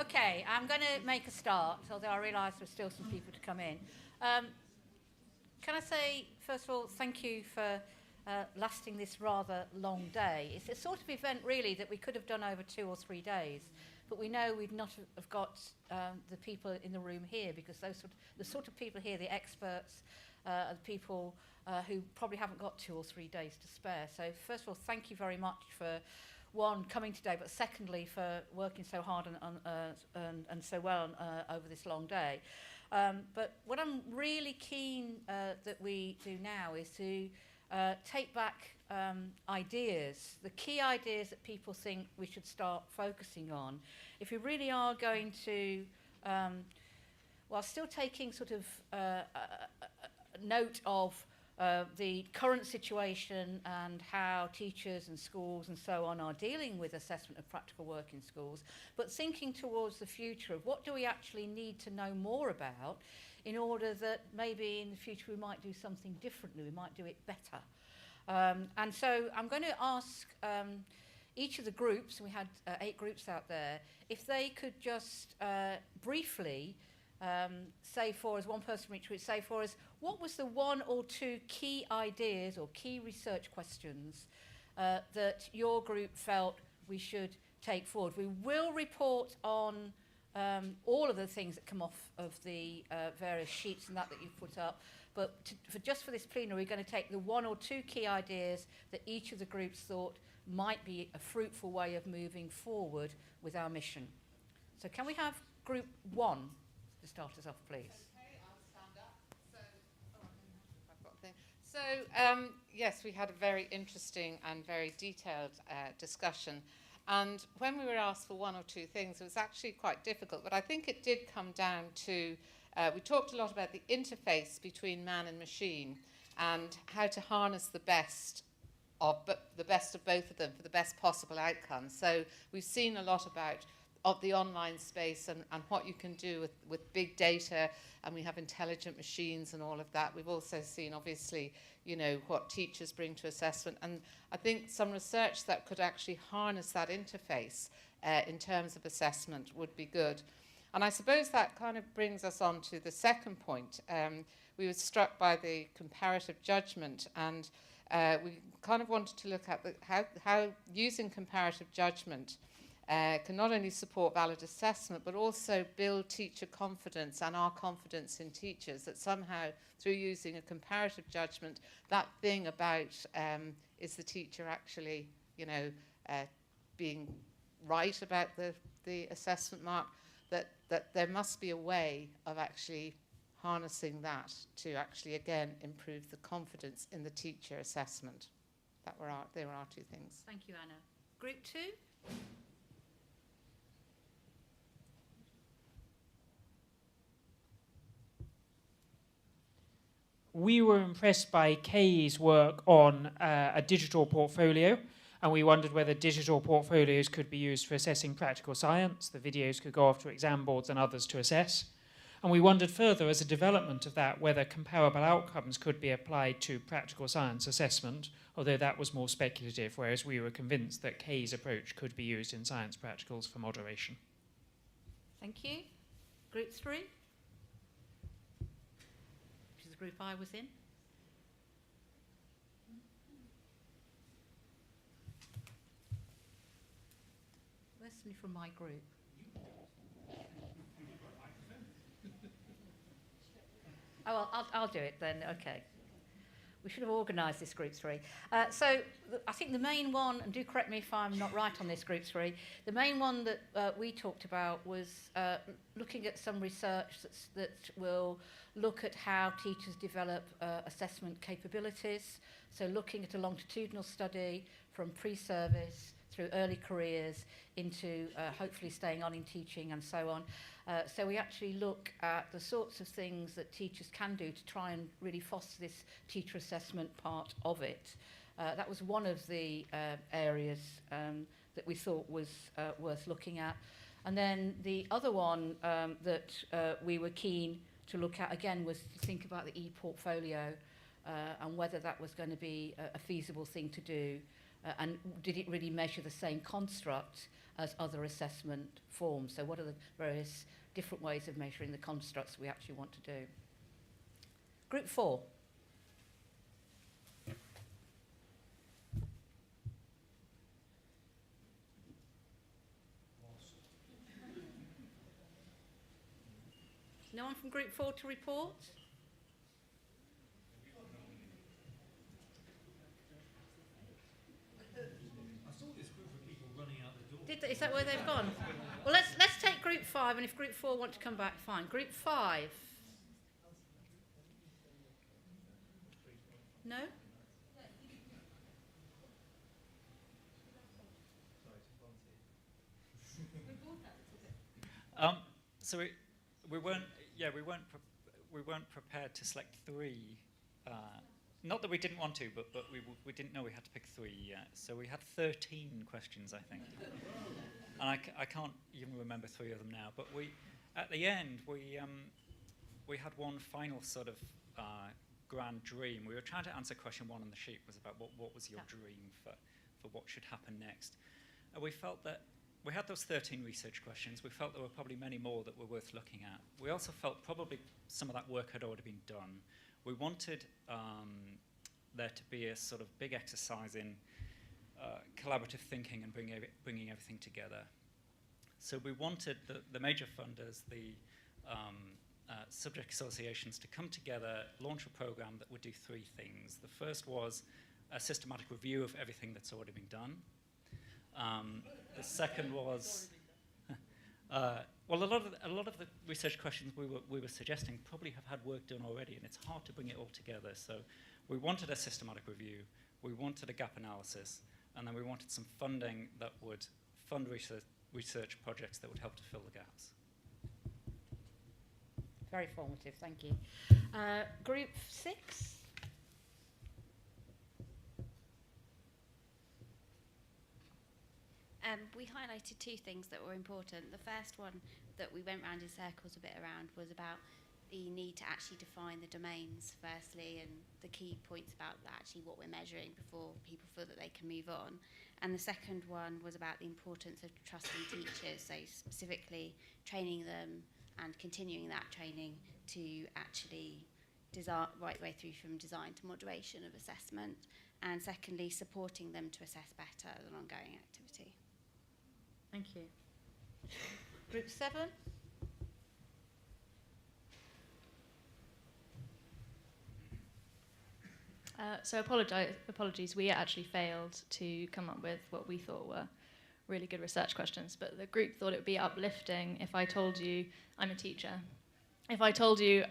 Okay, I'm going to make a start, although I realise there's still some people to come in. Can I say, first of all, thank you for lasting this rather long day. It's a sort of event, really, that we could have done over 2 or 3 days, but we know we'd not have got the people in the room here, because the sort of people here, the experts, are the people who probably haven't got 2 or 3 days to spare. So first of all, thank you very much for, one, coming today, but secondly, for working so hard and so well over this long day. But what I'm really keen that we do now is to take back ideas, the key ideas that people think we should start focusing on. If we really are going to, while still taking sort of note of the current situation and how teachers and schools and so on are dealing with assessment of practical work in schools, but thinking towards the future of what do we actually need to know more about in order that maybe in the future we might do something differently, we might do it better. And so I'm going to ask each of the groups, we had 8 groups out there, if they could just briefly say for us, one person from each group, say for us, what was the 1 or 2 key ideas or key research questions that your group felt we should take forward? We will report on all of the things that come off of the various sheets and that you've put up, but just for this plenary, we're going to take the 1 or 2 key ideas that each of the groups thought might be a fruitful way of moving forward with our mission. So can we have group 1 to start us off, please? Okay, I'll stand up. I've got a thing. So, yes, we had a very interesting and very detailed discussion. And when we were asked for 1 or 2 things, it was actually quite difficult. But I think it did come down to, we talked a lot about the interface between man and machine and how to harness the best of both of them for the best possible outcome. So we've seen a lot about of the online space and what you can do with big data, and we have intelligent machines and all of that. We've also seen, obviously, you know, what teachers bring to assessment, and I think some research that could actually harness that interface in terms of assessment would be good. And I suppose that kind of brings us on to the second point. We were struck by the comparative judgment, and we kind of wanted to look at how using comparative judgment can not only support valid assessment, but also build teacher confidence and our confidence in teachers, that somehow through using a comparative judgment, that thing about is the teacher actually, you know, being right about the assessment mark, that there must be a way of actually harnessing that to actually, again, improve the confidence in the teacher assessment. There were our 2 things. Thank you, Anna. Group 2? We were impressed by Kay's work on a digital portfolio, and we wondered whether digital portfolios could be used for assessing practical science. The videos could go off to exam boards and others to assess. And we wondered further, as a development of that, whether comparable outcomes could be applied to practical science assessment, although that was more speculative, whereas we were convinced that Kay's approach could be used in science practicals for moderation. Thank you. Group 3? Which is the group I was in. Where's somebody from my group? Oh, well, I'll do it then, okay. We should have organised this group 3. So I think the main one, and do correct me if I'm not right on this group 3, the main one that we talked about was looking at some research that will look at how teachers develop assessment capabilities. So looking at a longitudinal study from pre-service through early careers into hopefully staying on in teaching and so on. So we actually look at the sorts of things that teachers can do to try and really foster this teacher assessment part of it. That was one of the areas that we thought was worth looking at. And then the other one that we were keen to look at again was to think about the e-portfolio and whether that was going to be a feasible thing to do. and did it really measure the same construct as other assessment forms? So what are the various different ways of measuring the constructs we actually want to do? Group 4. No one from Group 4 to report? Is that where they've gone? Well, let's take Group 5, and if Group 4 want to come back, fine. Group 5. No? So we weren't prepared to select 3. Not that we didn't want to, but we didn't know we had to pick 3 yet. So we had 13 questions, I think. And I can't even remember 3 of them now. But at the end, we had one final sort of grand dream. We were trying to answer question 1 on the sheet, was about what was your dream for what should happen next. And we felt that we had those 13 research questions. We felt there were probably many more that were worth looking at. We also felt probably some of that work had already been done. We wanted there to be a sort of big exercise in collaborative thinking and bringing everything together. So we wanted the major funders, the subject associations to come together, launch a program that would do 3 things. The first was a systematic review of everything that's already been done. The second was, well, a lot of the research questions we were suggesting probably have had work done already, and it's hard to bring it all together. So we wanted a systematic review, we wanted a gap analysis, and then we wanted some funding that would fund research projects that would help to fill the gaps. Very formative, thank you. Group 6? We highlighted 2 things that were important. The first one that we went round in circles a bit around was about the need to actually define the domains firstly, and the key points about actually what we're measuring before people feel that they can move on. And the second one was about the importance of trusting teachers, so specifically training them and continuing that training to actually right the way through from design to moderation of assessment, and secondly supporting them to assess better as an ongoing activity. Thank you. Group 7? So apologies, we actually failed to come up with what we thought were really good research questions, but the group thought it would be uplifting if I told you, I'm a teacher, if I told you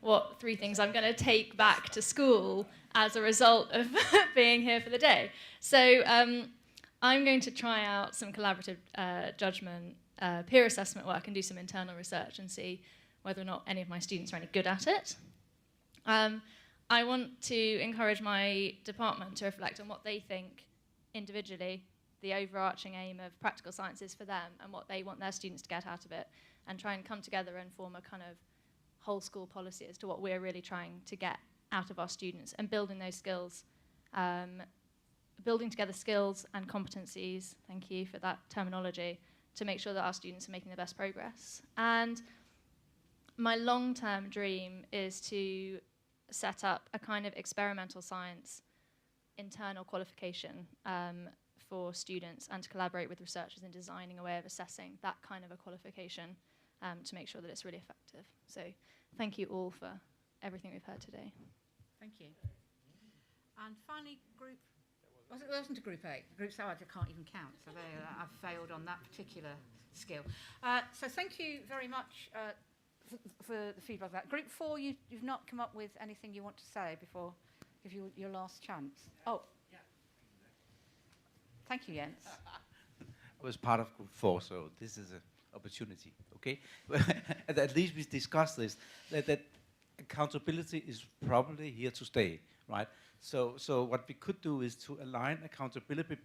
what 3 things I'm going to take back to school as a result of being here for the day. So I'm going to try out some collaborative judgment, peer assessment work, and do some internal research and see whether or not any of my students are any good at it. I want to encourage my department to reflect on what they think individually the overarching aim of practical science is for them and what they want their students to get out of it, and try and come together and form a kind of whole school policy as to what we're really trying to get out of our students, and building those skills, building together skills and competencies, thank you for that terminology, to make sure that our students are making the best progress. And my long-term dream is to set up a kind of experimental science internal qualification for students, and to collaborate with researchers in designing a way of assessing that kind of a qualification to make sure that it's really effective. So thank you all for everything we've heard today. Thank you. And finally, it wasn't a group 8. Group 7 I can't even count, so I've failed on that particular skill. So thank you very much for the feedback of that. Group 4, you've not come up with anything you want to say before I give you your last chance. Oh. Yeah. Thank you, Jens. I was part of Group 4, so this is an opportunity, okay? At least we discussed this, that accountability is probably here to stay, right? So what we could do is to align accountability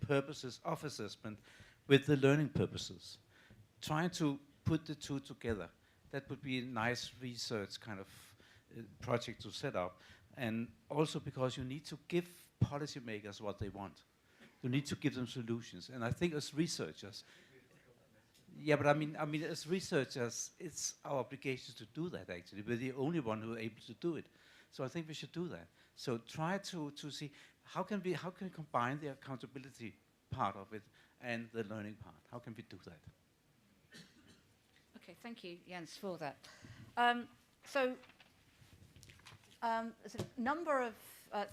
purposes of assessment with the learning purposes, trying to put the 2 together. That would be a nice research kind of project to set up. And also because you need to give policymakers what they want. You need to give them solutions. And I think as researchers, yeah, but I mean, as researchers, it's our obligation to do that, actually. We're the only one who are able to do it. So I think we should do that. So try to see how can we combine the accountability part of it and the learning part. How can we do that? Okay, thank you, Jens, for that. There's a number of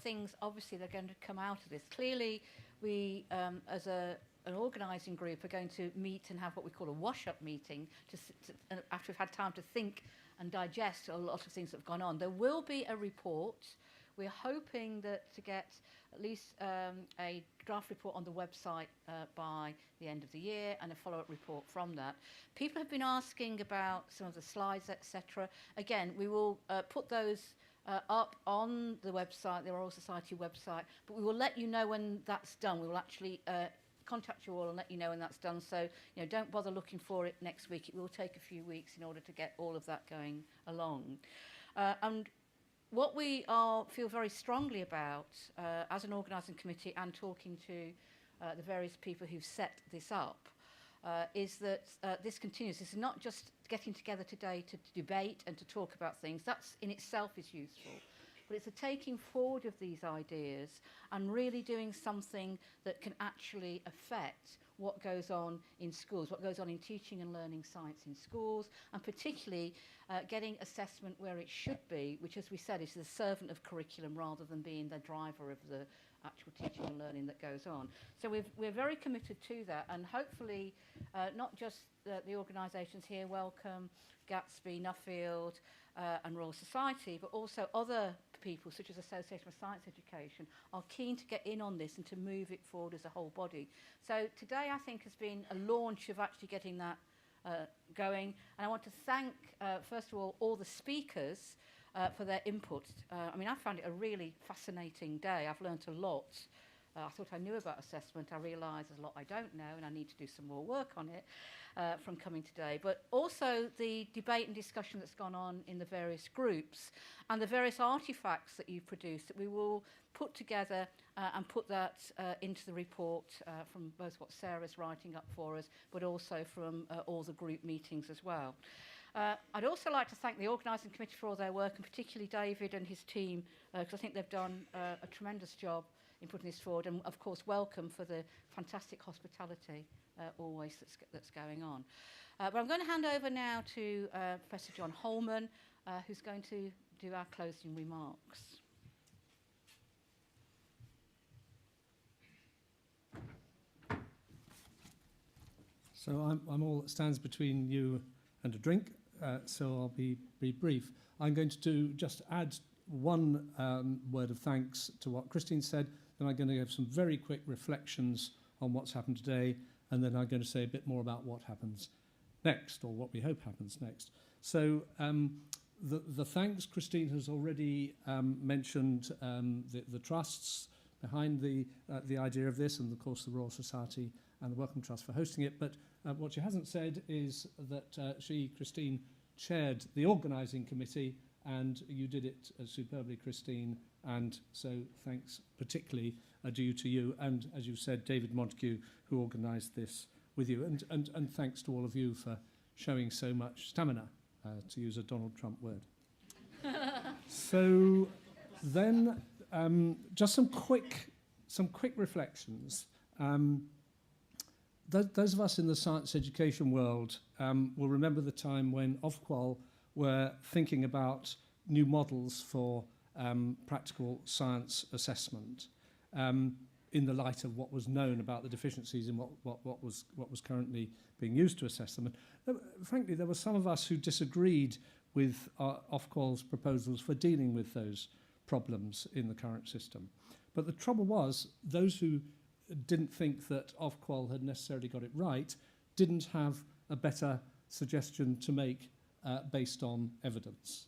things, obviously, that are going to come out of this. Clearly, we, as an organising group, are going to meet and have what we call a wash-up meeting after we've had time to think and digest a lot of things that have gone on. There will be a report. We're hoping to get at least a draft report on the website by the end of the year, and a follow-up report from that. People have been asking about some of the slides, etc. Again, we will put those up on the website, the Royal Society website, but we will let you know when that's done. We will actually contact you all and let you know when that's done. So, you know, don't bother looking for it next week. It will take a few weeks in order to get all of that going along. And what we feel very strongly about as an organising committee and talking to the various people who've set this up is that this continues. This is not just getting together today to debate and to talk about things. That's in itself is useful. But it's a taking forward of these ideas and really doing something that can actually affect what goes on in schools, what goes on in teaching and learning science in schools, and particularly getting assessment where it should be, which, as we said, is the servant of curriculum rather than being the driver of the actual teaching and learning that goes on. So we're very committed to that, and hopefully not just the organisations here, Wellcome, Gatsby, Nuffield and Royal Society, but also other people such as Association for Science Education are keen to get in on this and to move it forward as a whole body. So today I think has been a launch of actually getting that going, and I want to thank first of all the speakers for their input. I mean, I found it a really fascinating day. I've learnt a lot. I thought I knew about assessment. I realised there's a lot I don't know, and I need to do some more work on it from coming today. But also the debate and discussion that's gone on in the various groups and the various artefacts that you've produced that we will put together and put that into the report from both what Sarah's writing up for us, but also from all the group meetings as well. I'd also like to thank the organising committee for all their work, and particularly David and his team, because I think they've done a tremendous job in putting this forward, and of course Wellcome for the fantastic hospitality always that's going on. But I'm going to hand over now to Professor John Holman, who's going to do our closing remarks. So I'm all that stands between you and a drink, so I'll be brief. I'm going to just add one word of thanks to what Christine said, then I'm going to give some very quick reflections on what's happened today, and then I'm going to say a bit more about what happens next, or what we hope happens next. So the thanks, Christine has already mentioned the trusts behind the idea of this, and of course the Royal Society and the Wellcome Trust for hosting it, but what she hasn't said is that Christine, chaired the organising committee, and you did it superbly, Christine, and so thanks particularly are due to you, and as you said, David Montague, who organised this with you, and thanks to all of you for showing so much stamina, to use a Donald Trump word. So then, just some quick reflections. Those of us in the science education world will remember the time when Ofqual were thinking about new models for practical science assessment in the light of what was known about the deficiencies in what was currently being used to assess them. And, frankly, there were some of us who disagreed with Ofqual's proposals for dealing with those problems in the current system. But the trouble was, those who didn't think that Ofqual had necessarily got it right didn't have a better suggestion to make based on evidence.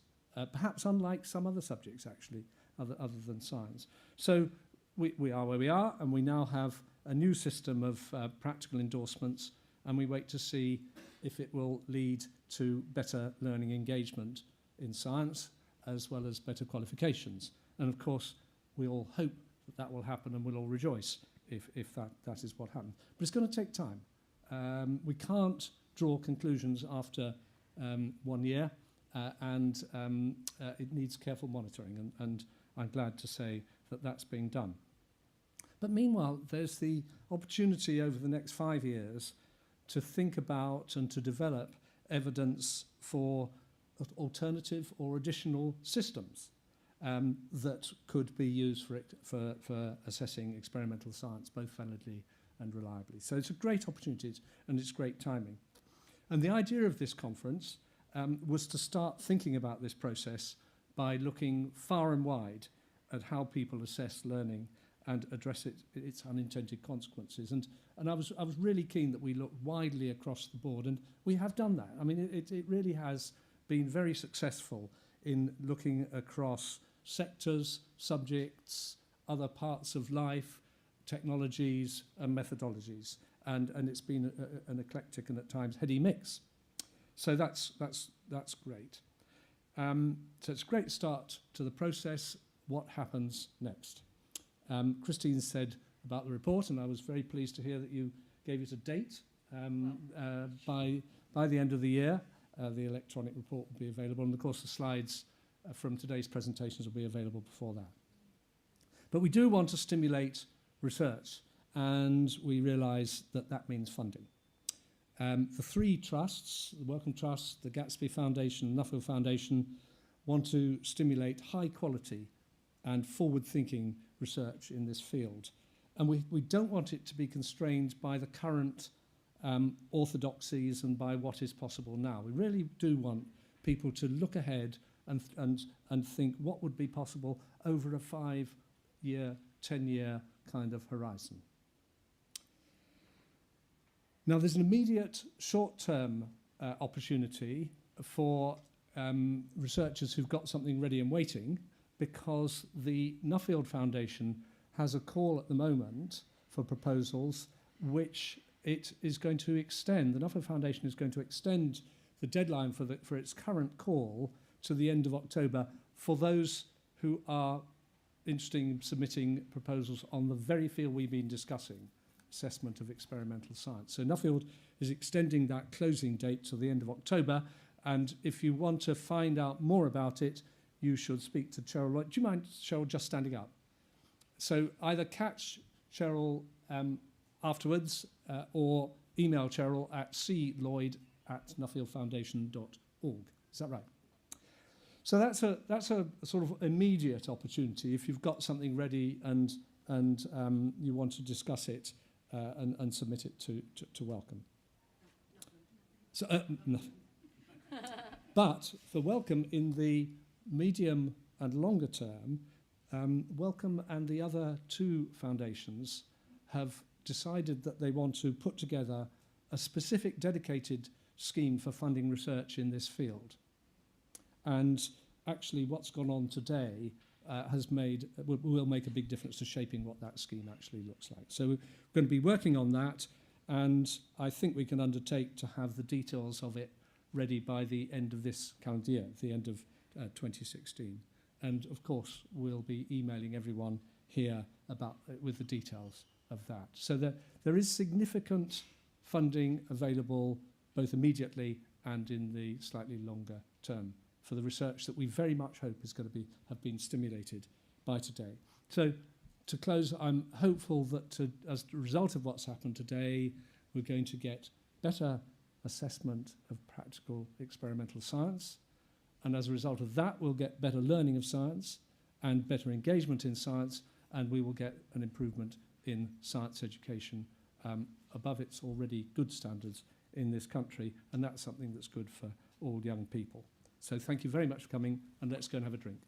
Perhaps unlike some other subjects, actually, other than science. So we are where we are, and we now have a new system of practical endorsements, and we wait to see if it will lead to better learning engagement in science, as well as better qualifications. And of course, we all hope that that will happen, and we'll all rejoice if that is what happens. But it's going to take time. We can't draw conclusions after 1 year, and it needs careful monitoring, and I'm glad to say that that's being done. But meanwhile, there's the opportunity over the next 5 years to think about and to develop evidence for alternative or additional systems that could be used for assessing experimental science, both validly and reliably. So it's a great opportunity, and it's great timing. And the idea of this conference was to start thinking about this process by looking far and wide at how people assess learning and address its unintended consequences. And I was really keen that we look widely across the board, and we have done that. I mean, it really has been very successful in looking across sectors, subjects, other parts of life, technologies and methodologies. And it's been an eclectic and at times heady mix. So that's great. So it's a great start to the process. What happens next? Christine said about the report, and I was very pleased to hear that you gave it a date. By the end of the year, the electronic report will be available, and of course the slides from today's presentations will be available before that. But we do want to stimulate research, and we realise that that means funding. The three trusts, the Wellcome Trust, the Gatsby Foundation, Nuffield Foundation, want to stimulate high quality and forward-thinking research in this field. And we don't want it to be constrained by the current orthodoxies and by what is possible now. We really do want people to look ahead and think what would be possible over a 5-year, 10-year kind of horizon. Now, there's an immediate short-term opportunity for researchers who've got something ready and waiting, because the Nuffield Foundation has a call at the moment for proposals which it is going to extend. The Nuffield Foundation is going to extend the deadline for its current call to the end of October for those who are interested in submitting proposals on the very field we've been discussing, assessment of experimental science. So Nuffield is extending that closing date to the end of October, and if you want to find out more about it, you should speak to Cheryl Lloyd. Do you mind, Cheryl, just standing up? So either catch Cheryl afterwards or email Cheryl at clloyd@nuffieldfoundation.org. Is that right? So that's a sort of immediate opportunity if you've got something ready and you want to discuss it and submit it to Wellcome. So, no. But for Wellcome in the medium and longer term, Wellcome and the other two foundations have decided that they want to put together a specific dedicated scheme for funding research in this field. And actually what's gone on today will make a big difference to shaping what that scheme actually looks like. So we're going to be working on that, and I think we can undertake to have the details of it ready by the end of this calendar year, the end of 2016. And of course, we'll be emailing everyone here with the details of that. So there is significant funding available both immediately and in the slightly longer term for the research that we very much hope is going to have been stimulated by today. So to close, I'm hopeful that as a result of what's happened today, we're going to get better assessment of practical experimental science. And as a result of that, we'll get better learning of science and better engagement in science, and we will get an improvement in science education above its already good standards in this country, and that's something that's good for all young people. So thank you very much for coming, and let's go and have a drink.